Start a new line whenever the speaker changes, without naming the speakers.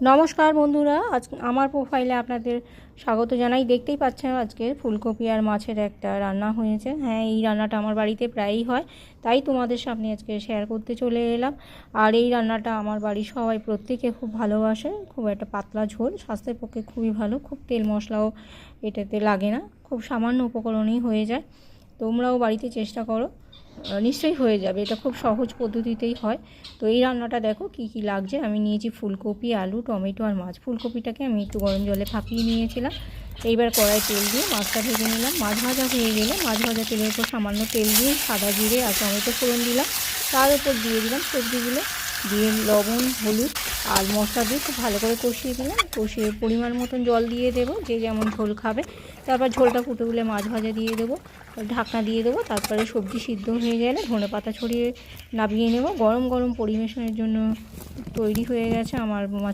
নমস্কার বন্ধুরা, আজ আমার প্রোফাইলে আপনাদের স্বাগত জানাই। দেখতেই পাচ্ছেন আজকে ফুলকপি আর মাছের একটা রান্না হয়েছে। হ্যাঁ, এই রান্নাটা আমার বাড়িতে প্রায়ই হয়, তাই তোমাদের সামনে আজকে শেয়ার করতে চলে এলাম। আর এই রান্নাটা আমার বাড়ির সবাই প্রত্যেকে খুব ভালোবাসে। খুব একটা পাতলা ঝোল, স্বাস্থ্যের পক্ষে খুবই ভালো, খুব তেল মশলাও এটাতে লাগে না, খুব সামান্য উপকরণেই হয়ে যায়। তোমরাও বাড়িতে চেষ্টা করো, নিশ্চয়ই হয়ে যাবে। এটা খুব সহজ পদ্ধতিতেই হয়। তো এই রান্নাটা দেখো কি কি লাগছে। আমি নিয়েছি ফুলকপি, আলু, টমেটো আর মাছ। ফুলকপিটাকে আমি একটু গরম জলে ভাপিয়ে নিয়েছিলাম। এইবার কড়াই তেল দিয়ে মাছটা ভেজে নিলাম। মাছ ভাজা হয়ে গেলে মাছ ভাজা তেলের উপর সামান্য তেল দিয়ে সাদা জিরে আর টমেটো ফোড়ন দিলাম। তার উপর দিয়ে দিলাম সবজিগুলো, দিয়ে লবণ, হলুদ আর মশলা দিয়ে খুব ভালো করে কষিয়ে দিলাম। কষিয়ে পরিমাণ মতন জল দিয়ে দেবো, যে যেমন ঝোল খাবে। তারপর ঝোলটা ফুটে উঠলে মাছ ভাজা দিয়ে দেবো, ঢাকনা দিয়ে দেবো। তারপরে সবজি সিদ্ধ হয়ে গেলে ধনেপাতা ছড়িয়ে নামিয়ে নেব। গরম গরম পরিবেশনের জন্য তৈরি হয়ে গেছে আমার মাছ।